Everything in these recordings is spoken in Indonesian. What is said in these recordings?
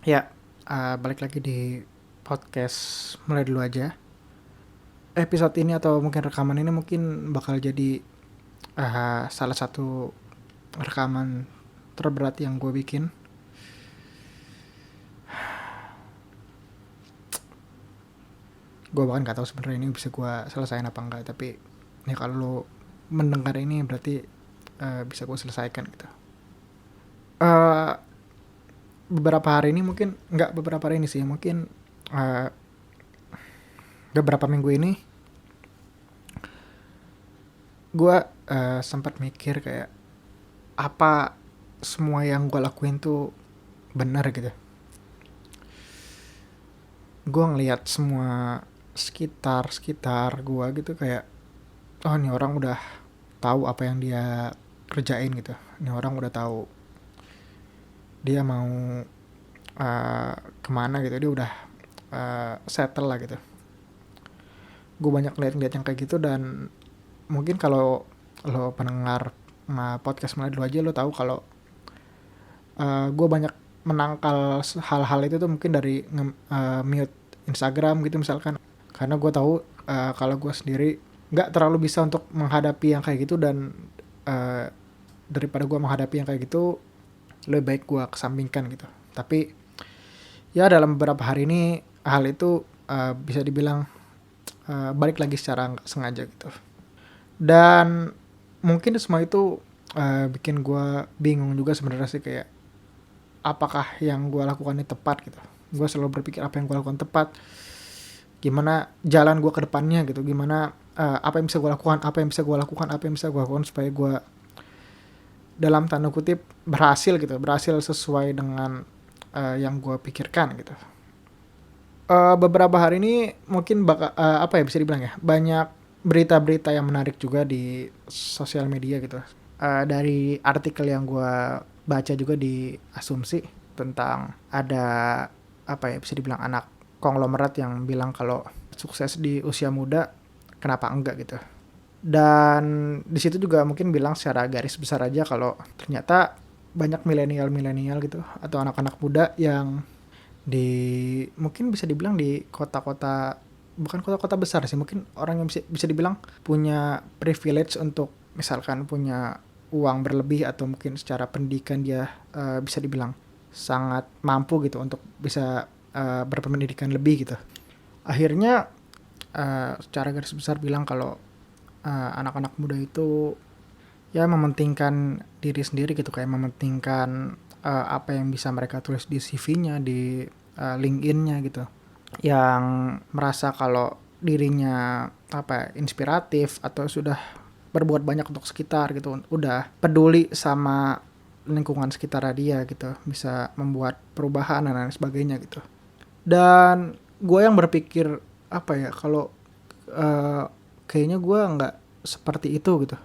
Ya, balik lagi di podcast mulai dulu aja. Episode ini atau mungkin rekaman ini mungkin bakal jadi salah satu rekaman terberat yang gue bikin. Gue bahkan gak tahu sebenarnya ini bisa gue selesaiin apa enggak. Tapi ya kalau lo mendengar ini berarti bisa gue selesaikan gitu. Eh, Beberapa hari ini mungkin nggak beberapa hari ini sih, mungkin uh, beberapa minggu ini gue sempat mikir kayak apa semua yang gue lakuin tuh benar gitu. Gue ngelihat semua sekitar gue gitu kayak, oh ini orang udah tahu apa yang dia kerjain gitu. Ini orang udah tahu dia mau kemana gitu. Dia udah settle lah gitu. Gue banyak lihat yang kayak gitu, dan mungkin kalau lo pendengar podcast mulai dulu aja, lo tahu kalau gue banyak menangkal hal-hal itu tuh mungkin dari mute Instagram gitu misalkan, karena gue tahu kalau gue sendiri nggak terlalu bisa untuk menghadapi yang kayak gitu, dan uh, daripada gue menghadapi yang kayak gitu lebih baik gue kesampingkan gitu. Tapi ya dalam beberapa hari ini hal itu bisa dibilang balik lagi secara nggak sengaja gitu, dan mungkin semua itu bikin gue bingung juga sebenarnya sih, kayak apakah yang gue lakukan ini tepat gitu. Gue selalu berpikir apa yang gue lakukan tepat, gimana jalan gue ke depannya gitu, gimana apa yang bisa gue lakukan, apa yang bisa gue lakukan, apa yang bisa gue lakukan supaya gue dalam tanda kutip berhasil gitu, berhasil sesuai dengan yang gue pikirkan gitu. Beberapa hari ini mungkin apa ya, bisa dibilang ya, banyak berita-berita yang menarik juga di sosial media gitu. Dari artikel yang gue baca juga di Asumsi, tentang ada apa ya, bisa dibilang anak konglomerat yang bilang kalau sukses di usia muda kenapa enggak gitu. Dan di situ juga mungkin bilang secara garis besar aja kalau ternyata banyak milenial gitu atau anak-anak muda yang di, mungkin bisa dibilang di kota-kota, bukan kota-kota besar sih, mungkin orang yang bisa dibilang punya privilege untuk misalkan punya uang berlebih, atau mungkin secara pendidikan dia bisa dibilang sangat mampu gitu untuk bisa berpendidikan lebih gitu. Akhirnya secara garis besar bilang kalau anak-anak muda itu ya mementingkan diri sendiri gitu, kayak mementingkan apa yang bisa mereka tulis di CV-nya, di LinkedIn-nya gitu, yang merasa kalau dirinya apa inspiratif atau sudah berbuat banyak untuk sekitar gitu, udah peduli sama lingkungan sekitar dia gitu, bisa membuat perubahan dan lain sebagainya gitu. Dan gue yang berpikir apa ya, kalau uh, kayaknya gue nggak seperti itu gitu.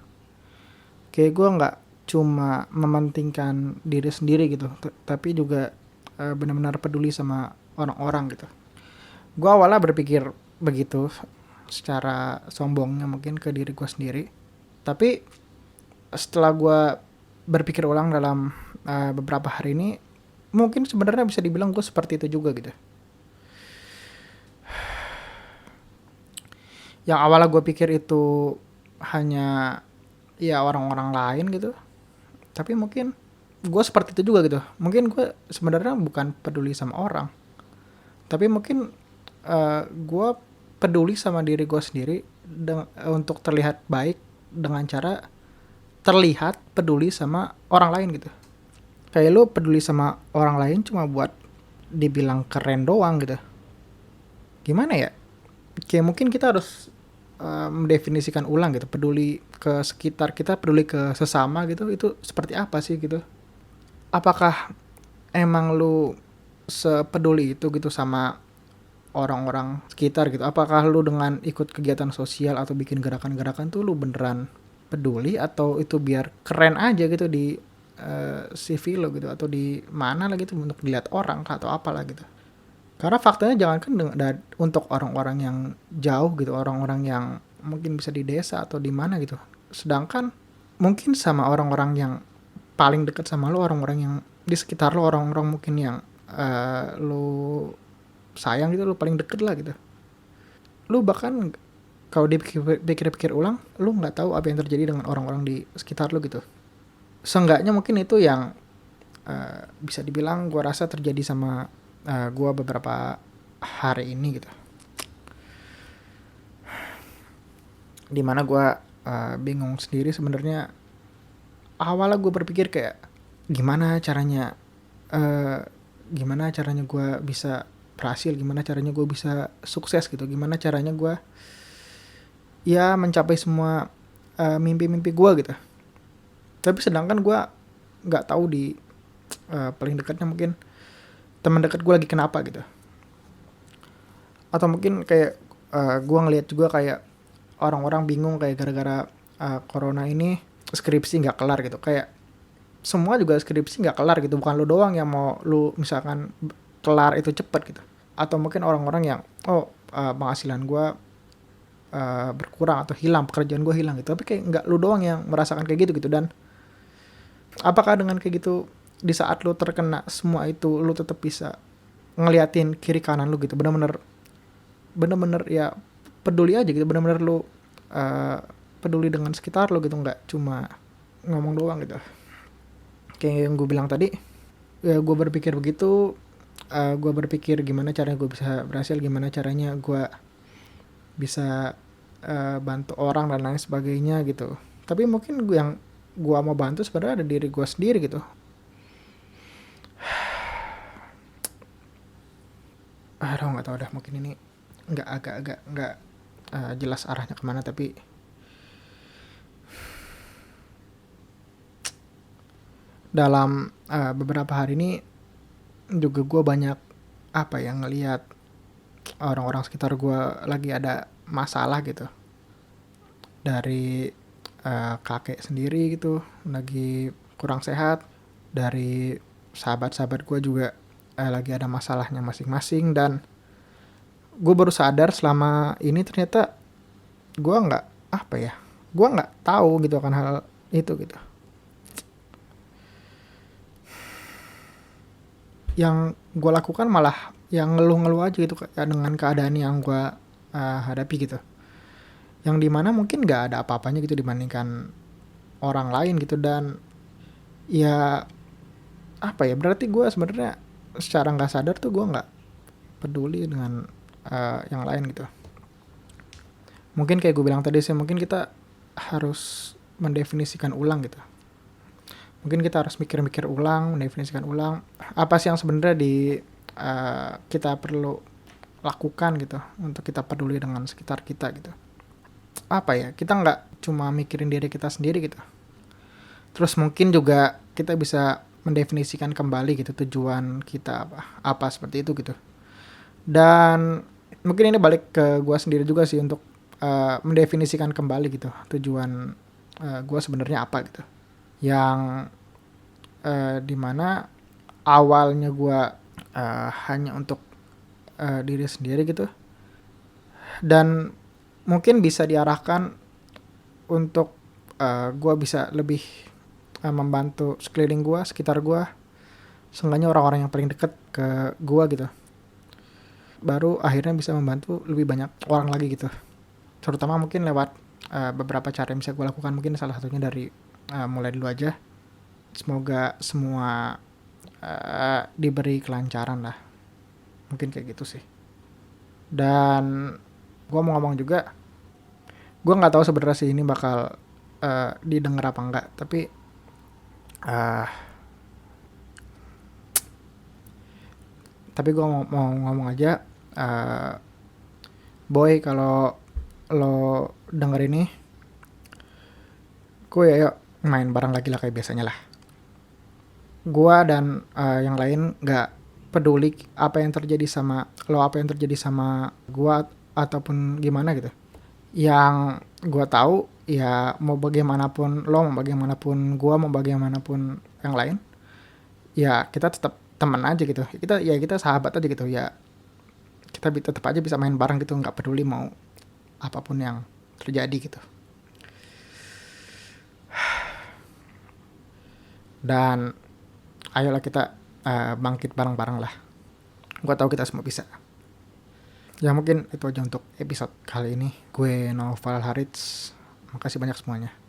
Kayak gue nggak cuma mementingkan diri sendiri gitu, tapi juga benar-benar peduli sama orang-orang gitu. Gue awalnya berpikir begitu, secara sombongnya mungkin ke diri gue sendiri. Tapi setelah gue berpikir ulang dalam beberapa hari ini, mungkin sebenarnya bisa dibilang gue seperti itu juga gitu. Yang awalnya gue pikir itu hanya ya orang-orang lain gitu, tapi mungkin gue seperti itu juga gitu. Mungkin gue sebenarnya bukan peduli sama orang, tapi mungkin gue peduli sama diri gue sendiri untuk terlihat baik dengan cara terlihat peduli sama orang lain gitu. Kayak lu peduli sama orang lain cuma buat dibilang keren doang gitu. Gimana ya? Kayak mungkin kita harus mendefinisikan ulang gitu, peduli ke sekitar kita, peduli ke sesama gitu, itu seperti apa sih gitu. Apakah emang lu sepeduli itu gitu sama orang-orang sekitar gitu? Apakah lu dengan ikut kegiatan sosial atau bikin gerakan-gerakan tuh lu beneran peduli, atau itu biar keren aja gitu di CV lo gitu, atau di mana lah gitu untuk dilihat orang atau apalah gitu. Karena faktanya jangankan untuk orang-orang yang jauh gitu, orang-orang yang mungkin bisa di desa atau di mana gitu. Sedangkan mungkin sama orang-orang yang paling dekat sama lo, orang-orang yang di sekitar lo, orang-orang mungkin yang lu sayang gitu, lu paling deket lah gitu. Lu bahkan kalau dipikir-pikir ulang, lu nggak tahu apa yang terjadi dengan orang-orang di sekitar lu gitu. Seenggaknya mungkin itu yang bisa dibilang gue rasa terjadi sama gue beberapa hari ini gitu. Dimana gue bingung sendiri sebenarnya. Awalnya gue berpikir kayak gimana caranya uh, gimana caranya gue bisa berhasil, gimana caranya gue bisa sukses gitu, gimana caranya gue ya mencapai semua mimpi-mimpi gue gitu. Tapi sedangkan gue nggak tahu di paling dekatnya mungkin teman dekat gue lagi kenapa gitu. Atau mungkin kayak gue ngelihat juga kayak orang-orang bingung kayak gara-gara corona ini skripsi nggak kelar gitu. Kayak semua juga skripsi nggak kelar gitu, bukan lu doang yang mau lu misalkan kelar itu cepet gitu. Atau mungkin orang-orang yang penghasilan gue berkurang atau hilang, pekerjaan gue hilang gitu. Tapi kayak nggak lu doang yang merasakan kayak gitu gitu. Dan apakah dengan kayak gitu di saat lu terkena semua itu lu tetap bisa ngeliatin kiri kanan lu gitu, bener-bener ya peduli aja gitu, bener-bener lu peduli dengan sekitar lu gitu, nggak cuma ngomong doang gitu. Kayak yang gue bilang tadi, ya gue berpikir begitu, gue berpikir gimana caranya gue bisa berhasil, gimana caranya gue bisa bantu orang dan lain sebagainya gitu. Tapi mungkin yang gue mau bantu sebenarnya ada diri gue sendiri gitu. Aduh nggak tahu dah, mungkin ini agak nggak jelas arahnya kemana, tapi dalam beberapa hari ini juga gue banyak ngelihat orang-orang sekitar gue lagi ada masalah gitu. Dari kakek sendiri gitu lagi kurang sehat, dari sahabat-sahabat gue juga lagi ada masalahnya masing-masing. Dan gue baru sadar selama ini ternyata gue nggak tahu gitu akan hal itu gitu. Yang gue lakukan malah yang ngeluh-ngeluh aja gitu dengan keadaan yang gue hadapi gitu, yang dimana mungkin nggak ada apa-apanya gitu dibandingkan orang lain gitu. Dan ya berarti gue sebenarnya secara nggak sadar tuh gue nggak peduli dengan yang lain gitu. Mungkin kayak gue bilang tadi sih, mungkin kita harus mendefinisikan ulang gitu. Mungkin kita harus mikir-mikir ulang, mendefinisikan ulang apa sih yang sebenarnya kita perlu lakukan gitu untuk kita peduli dengan sekitar kita gitu. Kita nggak cuma mikirin diri kita sendiri gitu. Terus mungkin juga kita bisa mendefinisikan kembali gitu tujuan kita apa seperti itu gitu. Dan mungkin ini balik ke gue sendiri juga sih untuk mendefinisikan kembali gitu tujuan gue sebenarnya apa gitu. Yang dimana awalnya gue hanya untuk diri sendiri gitu, dan mungkin bisa diarahkan untuk gue bisa lebih membantu sekeliling gue, sekitar gue, seenggaknya orang-orang yang paling dekat ke gue gitu. Baru akhirnya bisa membantu lebih banyak orang lagi gitu. Terutama mungkin lewat beberapa cara yang bisa gue lakukan. Mungkin salah satunya dari mulai dulu aja. Semoga semua diberi kelancaran lah. Mungkin kayak gitu sih. Dan gue mau ngomong juga, gue nggak tahu sebenarnya sih ini bakal didengar apa enggak, tapi gue mau ngomong aja, boy, kalau lo denger ini, gue yuk main bareng lagi lah kayak biasanya lah. Gue dan yang lain nggak peduli apa yang terjadi sama lo, apa yang terjadi sama gue ataupun gimana gitu. Yang gue tahu ya, mau bagaimanapun lo, mau bagaimanapun gue, mau bagaimanapun yang lain, ya kita tetap teman aja gitu. Kita sahabat aja gitu ya. Kita tetap aja bisa main bareng gitu, nggak peduli mau apapun yang terjadi gitu. Dan ayolah kita bangkit bareng-bareng lah. Gue tahu kita semua bisa. Ya mungkin itu aja untuk episode kali ini. Gue Noval Harits. Makasih banyak semuanya.